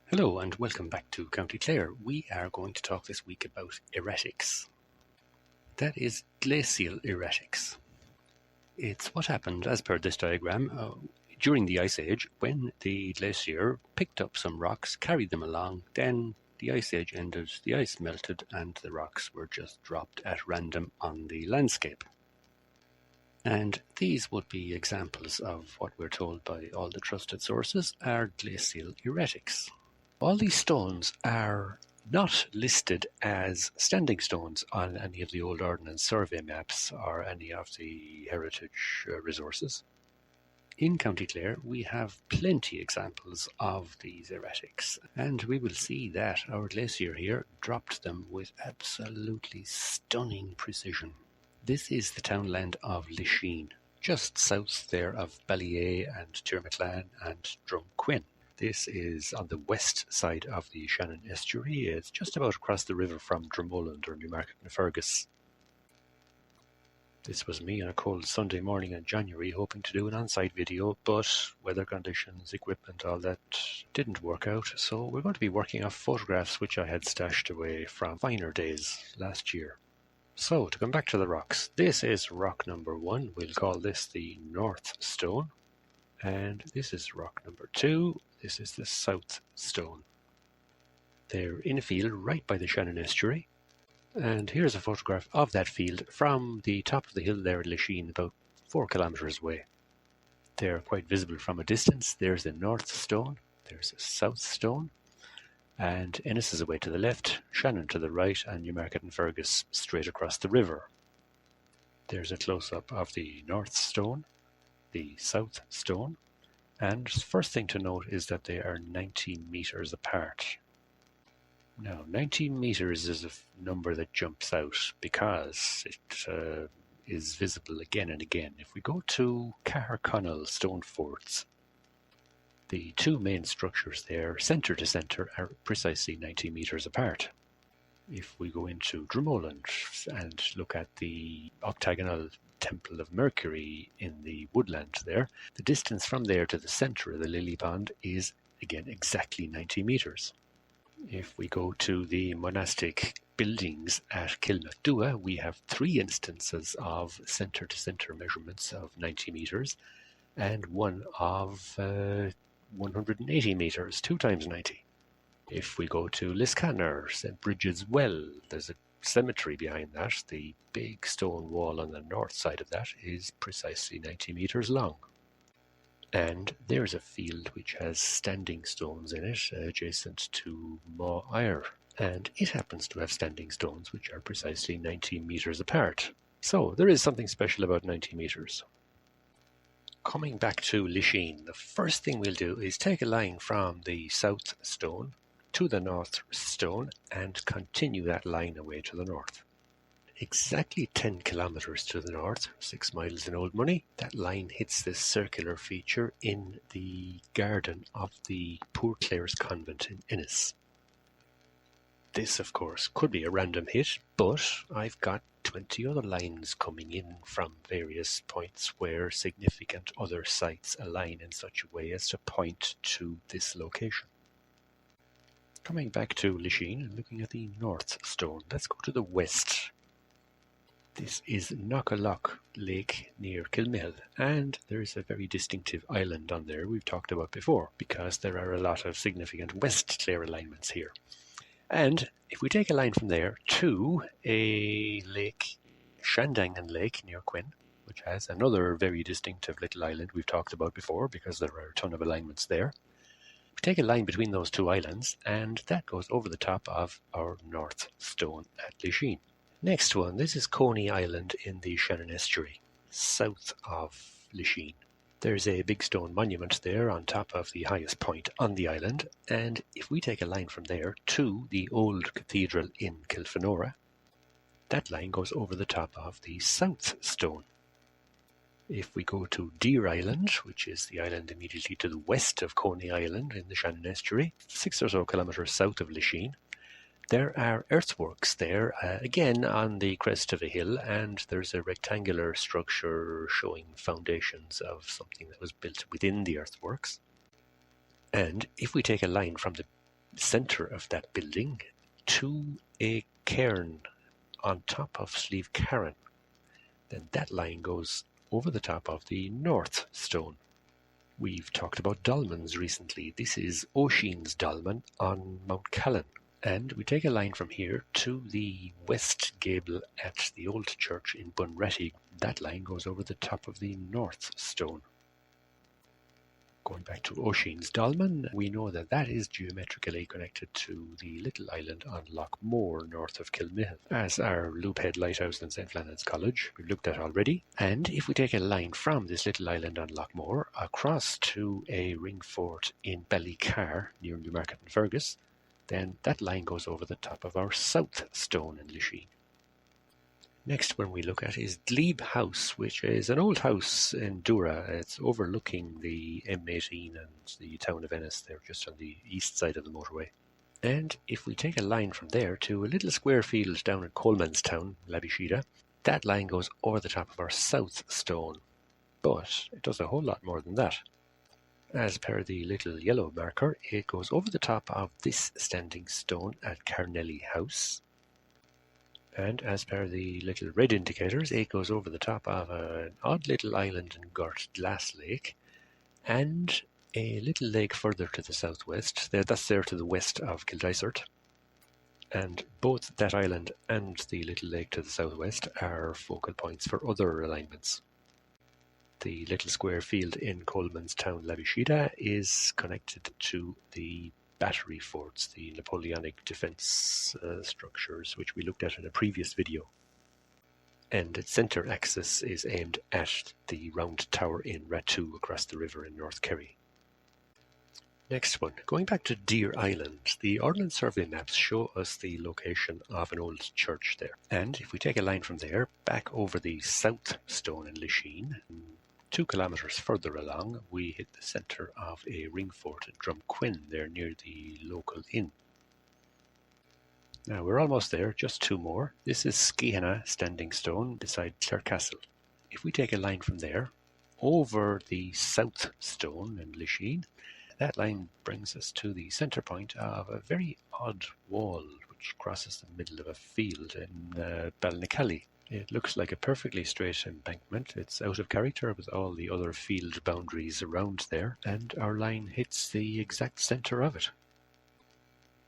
Hello and welcome back to County Clare. We are going to talk this week about erratics. That is glacial erratics. It's what happened, as per this diagram, during the Ice Age when the glacier picked up some rocks, carried them along, then the Ice Age ended, the ice melted and the rocks were just dropped at random on the landscape. And these would be examples of what we're told by all the trusted sources are glacial erratics. All these stones are not listed as standing stones on any of the old Ordnance Survey maps or any of the heritage resources. In County Clare, we have plenty examples of these erratics, and we will see that our glacier here dropped them with absolutely stunning precision. This is the townland of Leine, just south there of Ballyea and Tirmaclan and Drumquin. This is on the west side of the Shannon estuary. It's just about across the river from Drummulland or Newmarket na Fergus. This was me on a cold Sunday morning in January hoping to do an on-site video, but weather conditions, equipment, all that didn't work out. So we're going to be working off photographs which I had stashed away from finer days last year. So to come back to the rocks, this is rock number 1. We'll call this the North Stone. And this is rock number 2. This is the South Stone. They're in a field right by the Shannon estuary. And here's a photograph of that field from the top of the hill there at Leine, about 4 kilometres away. They're quite visible from a distance. There's the North Stone, there's the South Stone, and Ennis is away to the left, Shannon to the right, and Newmarket and Fergus straight across the river. There's a close-up of the North Stone, the South Stone, and first thing to note is that they are 90 metres apart. Now, 19 metres is a number that jumps out because it is visible again and again. If we go to Caherconnell stone forts, the two main structures there, centre to centre, are precisely 90 metres apart. If we go into Drummulland and look at the octagonal Temple of Mercury in the woodland there, the distance from there to the centre of the lily pond is again exactly 90 metres. If we go to the monastic buildings at Kilmacduagh, we have 3 instances of centre to centre measurements of 90 metres and one of 180 metres, 2 times 90. If we go to Liscannor, St. Bridget's Well, there's a cemetery behind that. The big stone wall on the north side of that is precisely 90 metres long. And there's a field which has standing stones in it adjacent to Maw Eyre, and it happens to have standing stones which are precisely 90 metres apart. So there is something special about 90 metres. Coming back to Leine, the first thing we'll do is take a line from the South Stone to the North Stone and continue that line away to the north. Exactly 10 kilometres to the north, 6 miles in old money, that line hits this circular feature in the garden of the Poor Clare's Convent in Ennis. This, of course, could be a random hit, but I've got 20 other lines coming in from various points where significant other sites align in such a way as to point to this location. Coming back to Leine and looking at the North Stone, let's go to the west. This is Knockalock Lake near Kilmihill, and there's a very distinctive island on there we've talked about before, because there are a lot of significant West Clare alignments here. And if we take a line from there to a lake, Shandangan Lake near Quin, which has another very distinctive little island we've talked about before because there are a ton of alignments there. We take a line between those two islands, and that goes over the top of our North Stone at Leine. Next one, this is Coney Island in the Shannon estuary, south of Leine. There's a big stone monument there on top of the highest point on the island, and if we take a line from there to the old cathedral in Kilfenora, that line goes over the top of the South Stone. If we go to Deer Island, which is the island immediately to the west of Coney Island in the Shannon estuary, 6 or so kilometres south of Leine, there are earthworks there, again on the crest of a hill, and there's a rectangular structure showing foundations of something that was built within the earthworks. And if we take a line from the centre of that building to a cairn on top of Slieve Carron. Then that line goes over the top of the north stone. We've talked about dolmens recently. This is Oisin's dolmen on Mount Callan. And we take a line from here to the west gable at the old church in Bunratty. That line goes over the top of the north stone. Going back to Oisin's dolmen, we know that that is geometrically connected to the little island on Loch Moore, north of Kilmihil, as our Loophead Lighthouse in St. Flannan's College. We've looked at already. And if we take a line from this little island on Loch Moore across to a ring fort in Ballycar, near Newmarket and Fergus, then that line goes over the top of our south stone in Leine. Next one we look at is Glebe House, which is an old house in Dura. It's overlooking the M18 and the town of Ennis. They're just on the east side of the motorway. And if we take a line from there to a little square field down in Colemanstown, Labishida, that line goes over the top of our south stone. But it does a whole lot more than that. As per the little yellow marker, it goes over the top of this standing stone at Carnelly House. And as per the little red indicators, it goes over the top of an odd little island in Gort Glass Lake and a little lake further to the southwest. That's there to the west of Kildysart. And both that island and the little lake to the southwest are focal points for other alignments. The little square field in Colemanstown, Labishida, is connected to the battery forts, the Napoleonic defence structures, which we looked at in a previous video. And its centre axis is aimed at the round tower in Ratu across the river in North Kerry. Next one, going back to Deer Island, the Ordnance Survey maps show us the location of an old church there. And if we take a line from there, back over the south stone in Leine, 2 kilometres further along, we hit the centre of a ring fort at Drumquin, there near the local inn. Now we're almost there, just 2 more. This is Skihana Standing Stone beside Clarecastle. If we take a line from there, over the south stone in Leine, that line brings us to the centre point of a very odd wall which crosses the middle of a field in Ballinacally. It looks like a perfectly straight embankment. It's out of character with all the other field boundaries around there, and our line hits the exact centre of it.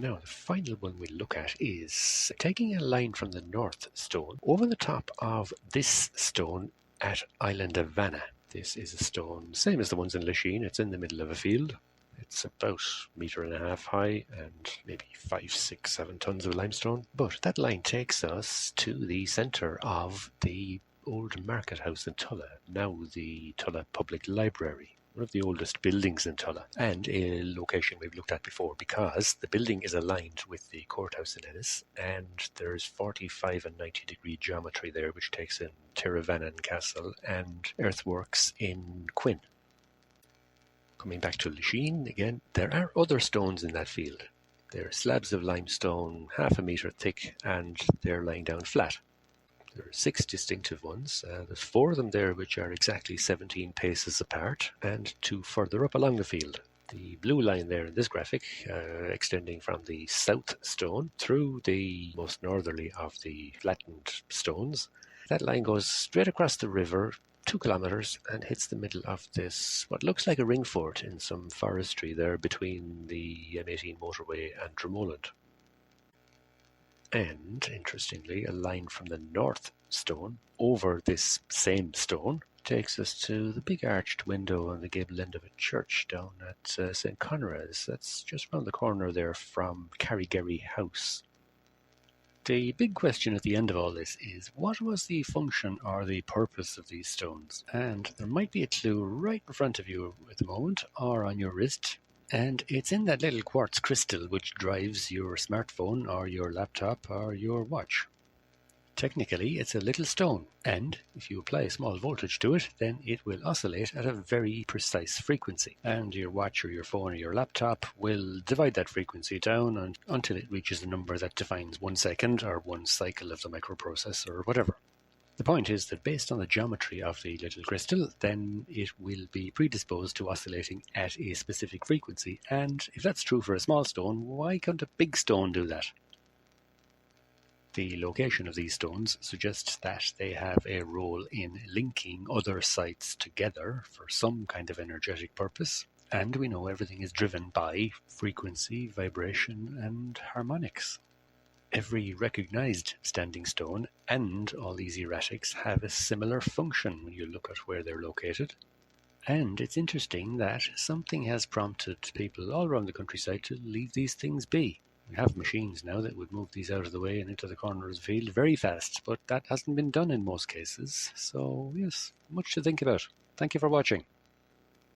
Now, the final one we look at is taking a line from the north stone over the top of this stone at Island of Vanna. This is a stone, same as the ones in Leine. It's in the middle of a field. It's about 1.5 meters high and maybe 5, 6, 7 tons of limestone. But that line takes us to the centre of the old market house in Tulla, now the Tulla Public Library, one of the oldest buildings in Tulla, and a location we've looked at before because the building is aligned with the courthouse in Ennis, and there's 45 and 90 degree geometry there, which takes in Tiravanan Castle and earthworks in Quinn. Coming back to Leine again, there are other stones in that field. They're slabs of limestone 0.5 metre thick, and they're lying down flat. There are 6 distinctive ones. There's 4 of them there which are exactly 17 paces apart, and 2 further up along the field. The blue line there in this graphic, extending from the south stone through the most northerly of the flattened stones. That line goes straight across the river, 2 kilometres, and hits the middle of this, what looks like a ring fort in some forestry there between the M18 motorway and Dromoland. And, interestingly, a line from the north stone over this same stone takes us to the big arched window on the gable end of a church down at St. Conrad's. That's just round the corner there from Carrigerry House. The big question at the end of all this is, what was the function or the purpose of these stones? And there might be a clue right in front of you at the moment, or on your wrist, and it's in that little quartz crystal which drives your smartphone or your laptop or your watch. Technically, it's a little stone, and if you apply a small voltage to it, then it will oscillate at a very precise frequency. And your watch or your phone or your laptop will divide that frequency down until it reaches a number that defines 1 second or 1 cycle of the microprocessor or whatever. The point is that based on the geometry of the little crystal, then it will be predisposed to oscillating at a specific frequency, and if that's true for a small stone, why can't a big stone do that? The location of these stones suggests that they have a role in linking other sites together for some kind of energetic purpose, and we know everything is driven by frequency, vibration, and harmonics. Every recognized standing stone and all these erratics have a similar function when you look at where they're located. And it's interesting that something has prompted people all around the countryside to leave these things be. We have machines now that would move these out of the way and into the corner of the field very fast, but that hasn't been done in most cases. So yes, much to think about. Thank you for watching.